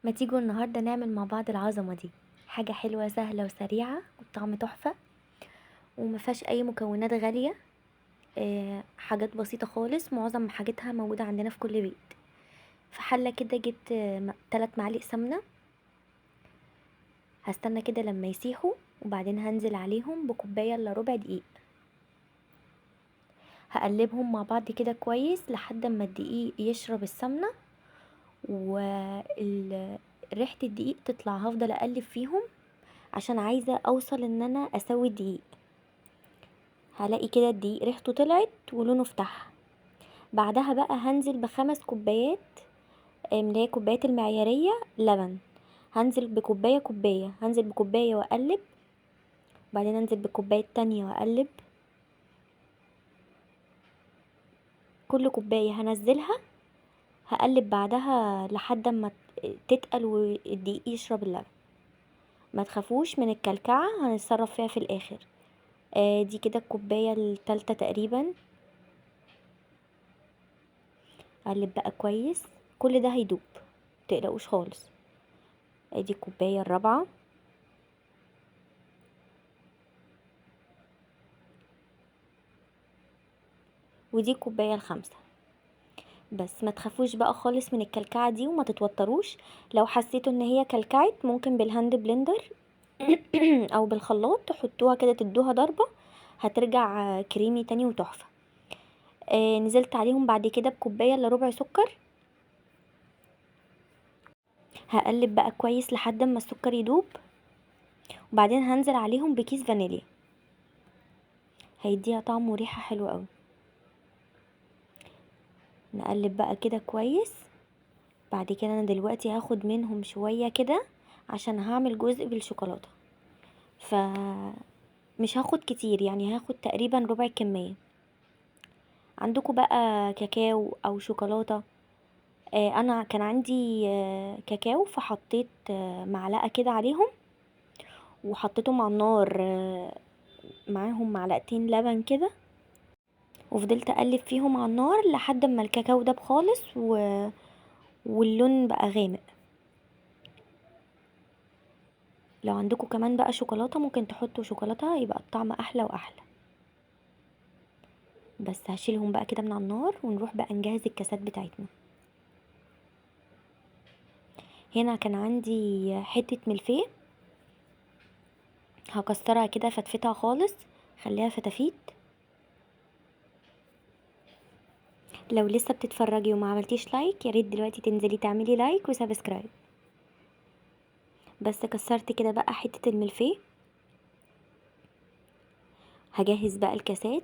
ما تيجوا النهاردة نعمل مع بعض العظمة دي؟ حاجة حلوة سهلة وسريعة والطعم تحفة ومفيهاش اي مكونات غالية. حاجات بسيطة خالص، معظم حاجتها موجودة عندنا في كل بيت. في حلة كده جبت 3 معالق سمنة. هستنى كده لما يسيحوا وبعدين هنزل عليهم بكوباية الا ربع دقيق. هقلبهم مع بعض كده كويس لحد ما الدقيق يشرب السمنة وريحة الدقيق تطلع. هفضل اقلب فيهم عشان عايزة اوصل ان انا اسوي الدقيق. هلاقي كده الدقيق ريحته طلعت ولونه فتح. بعدها بقى هنزل ب5 كوبايات، اللي هي كوبايات المعيارية لبن. هنزل بكوباية كوباية، هنزل بكوباية واقلب، بعدين انزل بكوباية تانية واقلب. كل كوباية هنزلها هقلب بعدها لحد ما تتقل والدقيق يشرب اللبن. ما تخافوش من الكلكعة، هنتصرف فيها في الاخر. دي كده الكوباية التالتة تقريبا. اقلب بقى كويس، كل ده هيدوب، متقلقوش خالص. ادي الكوباية الرابعة. ودي الكوباية الخامسة. بس ما تخافوش بقى خالص من الكلكعة دي وما تتوتروش. لو حسيتوا ان هي كلكعت ممكن بالهاند بلندر او بالخلاط تحطوها كده تدوها ضربة، هترجع كريمي تاني وتحفة. نزلت عليهم بعد كده بكوباية الا ربع سكر. هقلب بقى كويس لحد ما السكر يدوب، وبعدين هنزل عليهم بكيس فانيليا، هيديها طعم وريحة حلوة قوي. نقلب بقى كده كويس. بعد كده انا دلوقتي هاخد منهم شوية كده عشان هعمل جزء بالشوكولاتة، فمش هاخد كتير، يعني هاخد تقريبا ربع الكمية. عندكم بقى كاكاو او شوكولاتة؟ انا كان عندي كاكاو، فحطيت معلقة كده عليهم وحطيتهم على النار، معاهم معلقتين لبن كده، وفضلت اقلب فيهم على النار لحد ما الكاكاو داب خالص واللون بقى غامق. لو عندكم كمان بقى شوكولاتة ممكن تحطوا شوكولاتة، يبقى الطعم احلى واحلى. بس هشيلهم بقى كده من على النار ونروح بقى نجهز الكاسات بتاعتنا. هنا كان عندي حتة ملفيه، هكسرها كده فتفتها خالص، خليها فتافيت. لو لسه بتتفرجي وما عملتيش لايك، يا ريت دلوقتي تنزلي تعملي لايك وسبسكرايب. بس كسرت كده بقى حتة الملفيه. هجهز بقى الكاسات.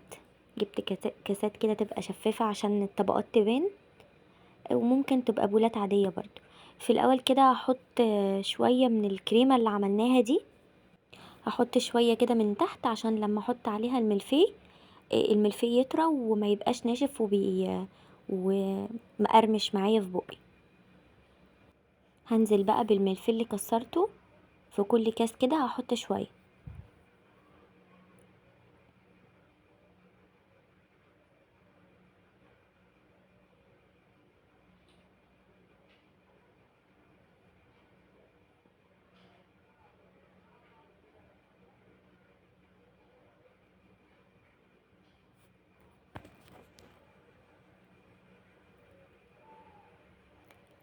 جبت كاسات كده تبقى شفافة عشان الطبقات تبان، وممكن تبقى بولات عادية برضو. في الاول كده هحط شوية من الكريمة اللي عملناها دي، هحط شوية كده من تحت عشان لما احط عليها الملفيه، الملفيه يطرى وما يبقاش ناشف ومقرمش معايا في بقي. هنزل بقى بالملفيه اللي كسرته في كل كاس كده، هحط شويه.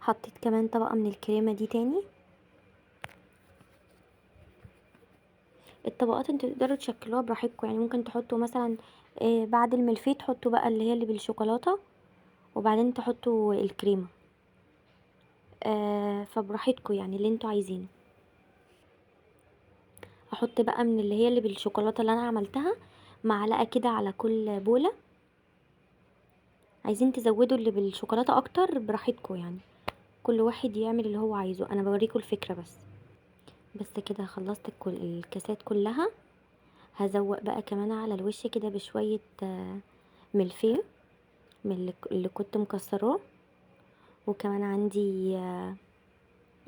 حطيت كمان طبقه من الكريمه دي تاني. الطبقات انتوا تقدروا تشكلوها براحتكم، يعني ممكن تحطوا مثلا بعد الملفيه تحطوا بقى اللي هي اللي بالشوكولاته، وبعدين تحطوا الكريمه. فبراحتكم يعني اللي انتوا عايزينه. احط بقى من اللي هي اللي بالشوكولاته اللي انا عملتها معلقه كده على كل بوله. عايزين تزودوا اللي بالشوكولاته اكتر براحتكم، يعني كل واحد يعمل اللي هو عايزه، انا بوريكم الفكره بس. بس كده خلصت كل الكاسات كلها. هزوق بقى كمان على الوش كده بشويه ملفيه من اللي كنت مكسراه. وكمان عندي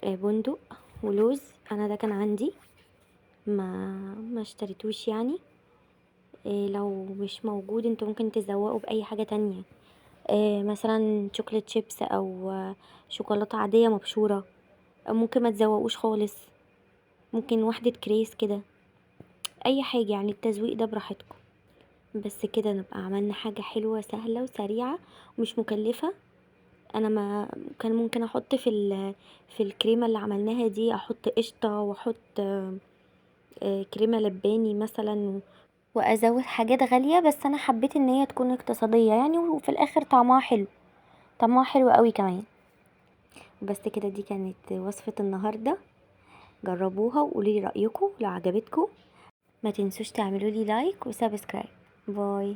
بندق ولوز، انا ده كان عندي، ما اشتريتوش يعني. لو مش موجود انتوا ممكن تزوقوا باي حاجه تانية، مثلا شوكولات شيبس او شوكولاته عاديه مبشوره. ممكن ما تزوقوش خالص، ممكن واحدة كريس كده، اي حاجة يعني. التزويق ده براحتكم. بس كده نبقى عملنا حاجة حلوة سهلة وسريعة ومش مكلفة. انا ما كان ممكن احط في الكريمة اللي عملناها دي، احط قشطة واحط كريمة لباني مثلا، وازود حاجات غالية، بس انا حبيت ان هي تكون اقتصادية يعني، وفي الاخر طعمها حلو، طعمها حلو قوي كمان. بس كده، دي كانت وصفة النهاردة. جربوها وقولي رأيكم لو عجبتكم. ما تنسوش تعملوا لي لايك وسبسكرايب. باي.